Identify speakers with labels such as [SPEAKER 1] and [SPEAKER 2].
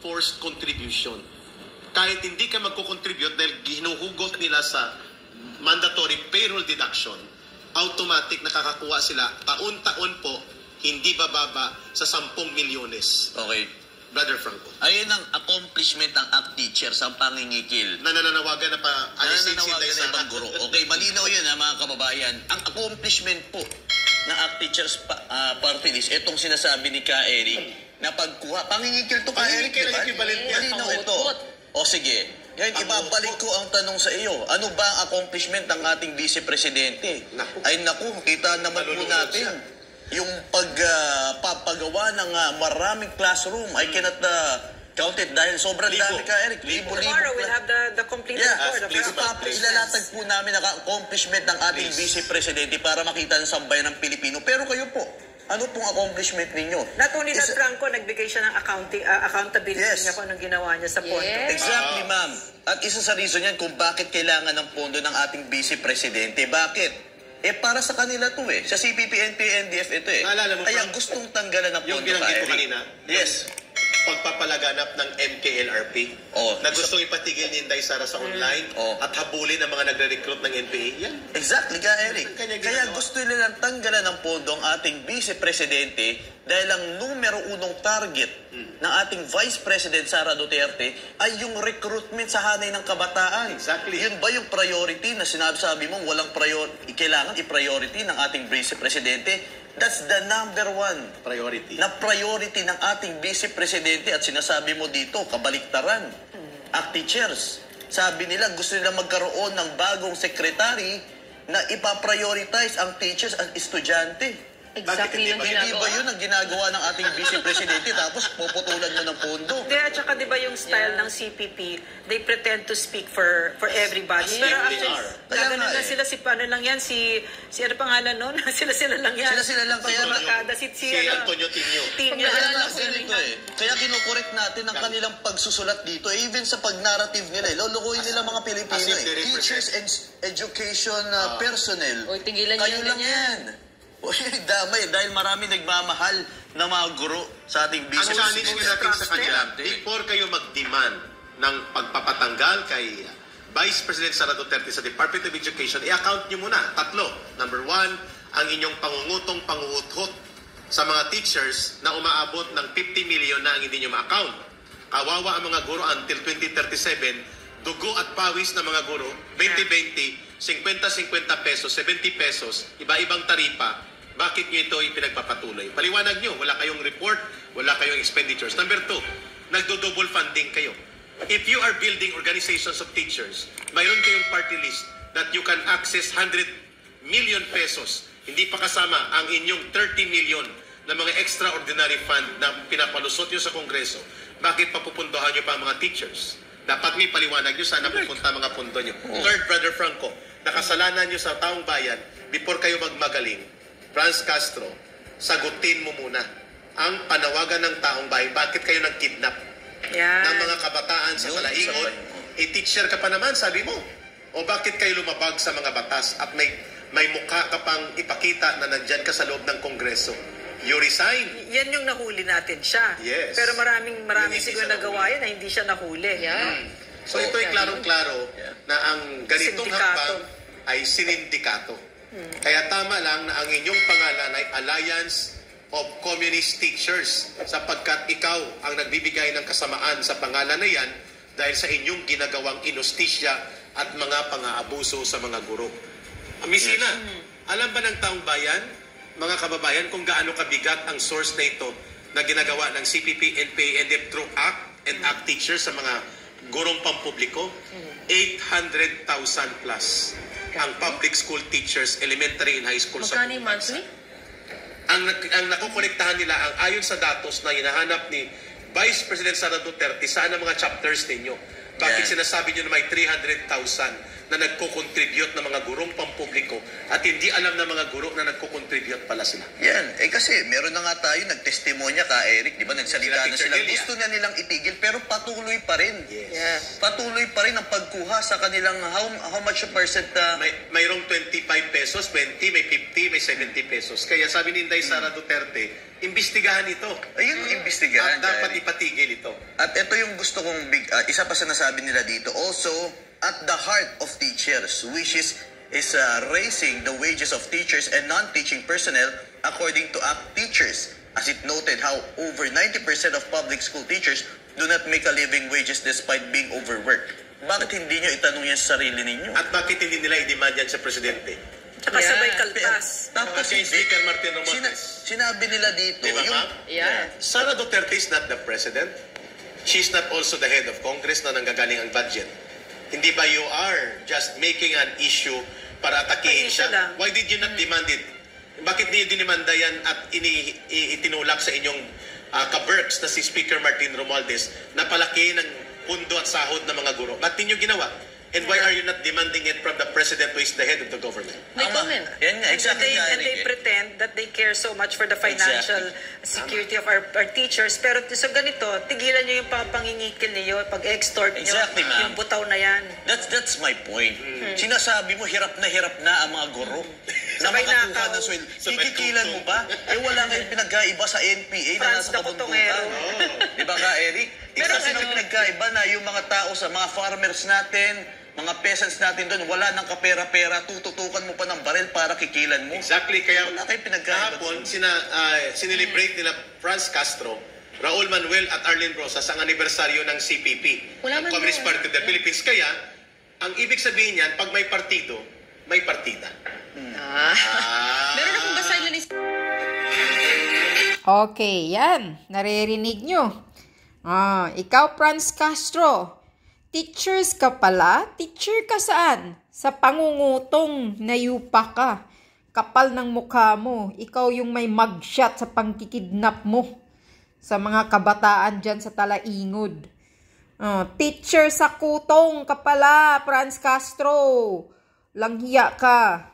[SPEAKER 1] forced contribution. Kahit hindi ka magko-contribute dahil ginuhugot nila sa mandatory payroll deduction, automatic nakakakuha sila taon-taon po, hindi bababa sa 10 milyones.
[SPEAKER 2] Okay.
[SPEAKER 1] Brother Franco.
[SPEAKER 2] Ayun ang accomplishment ng ACT teachers, ang pangingikil.
[SPEAKER 1] Nananawagan na pa alisin si
[SPEAKER 2] Nananawagan
[SPEAKER 1] Inday
[SPEAKER 2] na ibang guro. Okay, malinaw yun mga kababayan. Ang accomplishment po ng ACT teachers party list, itong sinasabi ni Ka Eric, na pagkuha, pangingikil to Ka Eric,
[SPEAKER 1] Pangingikil,
[SPEAKER 2] diba?
[SPEAKER 1] equivalent yan.
[SPEAKER 2] Malinaw ito. O sige, ngayon ibabalik ko ang tanong sa iyo. Ano ba ang accomplishment ng ating Vice Presidente?
[SPEAKER 1] Naku.
[SPEAKER 2] Ay naku, kita naman po
[SPEAKER 1] Malulunod
[SPEAKER 2] natin.
[SPEAKER 1] siya.
[SPEAKER 2] Yung pagpapagawa ng maraming classroom, I cannot count it dahil sobrang dami Ka Eric. Libo-libo.
[SPEAKER 3] Tomorrow we'll have the complete report.
[SPEAKER 1] please,
[SPEAKER 2] Ilalatag po namin ang accomplishment ng ating Vice Presidente para makita ng sambayan ng Pilipino. Pero kayo po, ano pong accomplishment ninyo?
[SPEAKER 3] Not only that, Franco, nagbigay siya ng accountability
[SPEAKER 2] Yes.
[SPEAKER 3] niya kung anong ginawa niya sa pondo.
[SPEAKER 4] Yes.
[SPEAKER 2] Exactly, ma'am. At isa sa reason yan kung bakit kailangan ng pondo ng ating Vice Presidente. Bakit? Para sa kanila to Sa CPP, NPA, NDF ito
[SPEAKER 1] Naalala mo,
[SPEAKER 2] Kaya
[SPEAKER 1] Frank,
[SPEAKER 2] gustong tanggalan ng
[SPEAKER 1] yung
[SPEAKER 2] pondo
[SPEAKER 1] binanggit
[SPEAKER 2] Ka
[SPEAKER 1] ko
[SPEAKER 2] Eric.
[SPEAKER 1] kanina,
[SPEAKER 2] Yes.
[SPEAKER 1] pagpapalaganap ng MKLRP
[SPEAKER 2] Oh,
[SPEAKER 1] na gustong ipatigil ni Inday Sara sa online
[SPEAKER 2] Oh.
[SPEAKER 1] at habulin ang mga nagre-recruit ng NPA. Yan.
[SPEAKER 2] Exactly, Ka Eric.
[SPEAKER 1] Kanya
[SPEAKER 2] Kaya
[SPEAKER 1] ginagawa.
[SPEAKER 2] gusto nilang tanggalan ng pondo ang ating Vice Presidente dahil ang numero unong target ng ating Vice President Sara Duterte ay yung recruitment sa hanay ng kabataan.
[SPEAKER 1] Exactly.
[SPEAKER 2] Yun ba yung priority na sinabi mo walang kailangan i-priority ng ating Vice Presidente? That's the number one
[SPEAKER 1] Priority.
[SPEAKER 2] na priority ng ating Vice Presidente at sinasabi mo dito, kabaliktaran. ACT teachers, sabi nila gusto nila magkaroon ng bagong secretary na ipaprioritize ang teachers at estudyante.
[SPEAKER 4] Exactly yung
[SPEAKER 2] Hindi
[SPEAKER 4] ginagawa.
[SPEAKER 2] ba yun ang ginagawa ng ating Vice Presidente tapos puputulan mo ng pondo?
[SPEAKER 3] Hindi, at saka di ba yung style ng CPP, they pretend to speak for everybody.
[SPEAKER 1] As
[SPEAKER 3] Pero
[SPEAKER 1] they
[SPEAKER 3] actually,
[SPEAKER 1] are.
[SPEAKER 2] Kaya
[SPEAKER 3] ganun
[SPEAKER 2] nga
[SPEAKER 3] na sila, si paano lang yan, si ano pangalan nun? Sila lang yan.
[SPEAKER 2] Sila lang kaya
[SPEAKER 3] Pagkakada, si
[SPEAKER 1] Antonio Tinio.
[SPEAKER 3] Tinio.
[SPEAKER 2] Kaya
[SPEAKER 4] Naalala
[SPEAKER 2] nga
[SPEAKER 4] ko
[SPEAKER 2] ganito Kaya kinukorek natin ang kanilang pagsusulat dito. Even sa pag-narrative nila, lulukuhin nila mga Pilipino.
[SPEAKER 1] As if they represent-
[SPEAKER 2] Teachers and education personnel.
[SPEAKER 4] Oy, tigilan
[SPEAKER 2] Kayo
[SPEAKER 4] niyo
[SPEAKER 2] lang
[SPEAKER 4] ganyan.
[SPEAKER 2] yan. Uy, damay. Dahil marami nagmamahal na mga guro sa ating
[SPEAKER 1] Ang
[SPEAKER 2] business.
[SPEAKER 1] challenge ko natin sa kanila, before kayo mag-demand ng pagpapatanggal kay Vice President Sara Duterte sa Department of Education, i-account nyo muna. 3. Number 1, ang inyong panguuthot sa mga teachers na umaabot ng 50 million na ang hindi nyo ma-account. Kawawa ang mga guro until 2037, dugo at pawis ng mga guro, 20-20, 50-50 pesos, 70 pesos, iba-ibang taripa. Bakit nyo ito ipinagpapatuloy? Paliwanag nyo, wala kayong report, wala kayong expenditures. Number 2, nagdo-double funding kayo. If you are building organizations of teachers, mayroon kayong party list that you can access 100 million pesos. Hindi pa kasama ang inyong 30 million na mga extraordinary fund na pinapalusot nyo sa Kongreso. Bakit papupundohan nyo pa ang mga teachers? Dapat may paliwanag nyo saan napupunta mga pundo nyo. Third, Brother Franco, nakasalanan nyo sa taong bayan, before kayo magmagaling, Franz Castro, sagutin mo muna ang panawagan ng taong bayan. Bakit kayo nag-kidnap ng mga kabataan sa Salaingon? Teacher ka pa naman, sabi mo. O bakit kayo lumabag sa mga batas at may mukha ka pang ipakita na nandyan ka sa loob ng Kongreso? You resign.
[SPEAKER 3] Yan yung nahuli natin siya.
[SPEAKER 1] Yes.
[SPEAKER 3] Pero maraming
[SPEAKER 1] Hindi
[SPEAKER 3] siguro
[SPEAKER 1] siya
[SPEAKER 3] nagawa yan na hindi siya nahuli.
[SPEAKER 4] Yeah.
[SPEAKER 1] So ito ay klarong-klaro na ang ganitong
[SPEAKER 3] Sindikato.
[SPEAKER 1] hakbang ay sinindikato. Kaya tama lang na ang inyong pangalan ay Alliance of Communist Teachers sapagkat ikaw ang nagbibigay ng kasamaan sa pangalan na yan dahil sa inyong ginagawang inostisya at mga pang-aabuso sa mga guro. Amisina, alam ba ng taong bayan, mga kababayan, kung gaano kabigat ang source na ito na ginagawa ng CPP, NPA, NDF through ACT and ACT teachers sa mga gurong pampubliko? 800,000 plus ang public school teachers, elementary and high school sa
[SPEAKER 4] Magkano yung monthly?
[SPEAKER 1] ang nakukonektahan nila ang ayon sa datos na hinahanap ni Vice President Sara Duterte, saan ang mga chapters ninyo? Bakit sinasabi nyo na may 300,000 na nagko-contribute ng mga gurong pampubliko at hindi alam ng mga guro na nagko-contribute pala sila?
[SPEAKER 2] Yan. Kasi meron na nga tayo, nagtestimonya ka, Eric, di ba? Nagsalita na sila. Gusto na nilang itigil, pero patuloy pa rin.
[SPEAKER 1] Yes.
[SPEAKER 3] Yeah.
[SPEAKER 2] Patuloy pa rin ang pagkuha sa kanilang how much percent
[SPEAKER 1] Mayroong 25 pesos, 20, may 50, may 70 pesos. Kaya sabi ni Inday Sara Duterte, imbestigahan ito.
[SPEAKER 2] ayun, imbestigahan.
[SPEAKER 1] At dapat
[SPEAKER 2] Eric.
[SPEAKER 1] ipatigil ito.
[SPEAKER 2] At ito gusto kong isa pa sa nasabi nila dito, also at the heart of teachers, which is raising the wages of teachers and non-teaching personnel according to ACT Teachers, as it noted how over 90% of public school teachers do not make a living wages despite being overworked. Bakit hindi nyo itanong yan sa sarili ninyo?
[SPEAKER 1] At bakit hindi nila i-demand yan sa Presidente?
[SPEAKER 3] Tsaka sabay kalpas.
[SPEAKER 2] Tapos
[SPEAKER 1] Kay Speaker Martin Romualdez.
[SPEAKER 2] sinabi nila dito,
[SPEAKER 1] Di ba, ma'am?
[SPEAKER 3] Yeah.
[SPEAKER 1] Sara Duterte is not the President. She's not also the head of Congress na nanggagaling ang budget. Hindi ba you are just making an issue para atakihin
[SPEAKER 3] Issue
[SPEAKER 1] siya?
[SPEAKER 3] lang.
[SPEAKER 1] Why did you not demand it? Bakit niyo dinimanda yan at itinulak sa inyong kaberks na si Speaker Martin Romualdez na palaki ng pundo at sahod ng mga guro? Ba't niyo ginawa? And why are you not demanding it from the President who is the head of the government?
[SPEAKER 3] May comment.
[SPEAKER 2] Yan nga, exactly.
[SPEAKER 3] And they pretend that they care so much for the financial security of our teachers. Pero sa ganito, tigilan nyo yung pangingikil niyo, pag-extort nyo,
[SPEAKER 2] Exactly, ma'am.
[SPEAKER 3] yung butaw na yan.
[SPEAKER 2] That's my point. Sinasabi mo, hirap na ang mga guro na
[SPEAKER 3] Sabay
[SPEAKER 2] makakuha
[SPEAKER 3] nakaw.
[SPEAKER 2] ng sweldo.
[SPEAKER 1] Sabay
[SPEAKER 2] Kikilan mo ba? Wala nga yung pinagkaiba sa NPA na
[SPEAKER 3] Franz
[SPEAKER 2] nasa
[SPEAKER 3] de
[SPEAKER 2] kabundukan.
[SPEAKER 3] Cotongero.
[SPEAKER 2] Di ba ka, Eric?
[SPEAKER 3] Pero
[SPEAKER 2] Kasi yung pinagkaiba na yung mga tao sa mga farmers natin, mga peasants natin doon, wala nang kapera-pera, tututukan mo pa ng baril para kikilan mo.
[SPEAKER 1] Exactly. Kaya
[SPEAKER 2] Wala kayong pinagkaiba.
[SPEAKER 1] kahapon, sinilibrate nila Franz Castro, Raul Manuel at Arlene Rosas ang anibersaryo ng CPP,
[SPEAKER 4] Wala
[SPEAKER 1] ang
[SPEAKER 4] man
[SPEAKER 1] Communist
[SPEAKER 4] yun.
[SPEAKER 1] Party of the Philippines. Kaya, ang ibig sabihin niyan, pag may partido, may partida.
[SPEAKER 4] Meron akong basahin na
[SPEAKER 5] Okay, yan. Naririnig nyo. Ikaw, Franz Castro. Teachers ka pala? Teacher ka saan? Sa pangungutong na yupa ka. Kapal ng mukha mo. Ikaw yung may mugshot sa pangkikidnap mo. Sa mga kabataan dyan sa Talaingod. Teacher sa kutong ka pala, Franz Castro. Langhiya ka.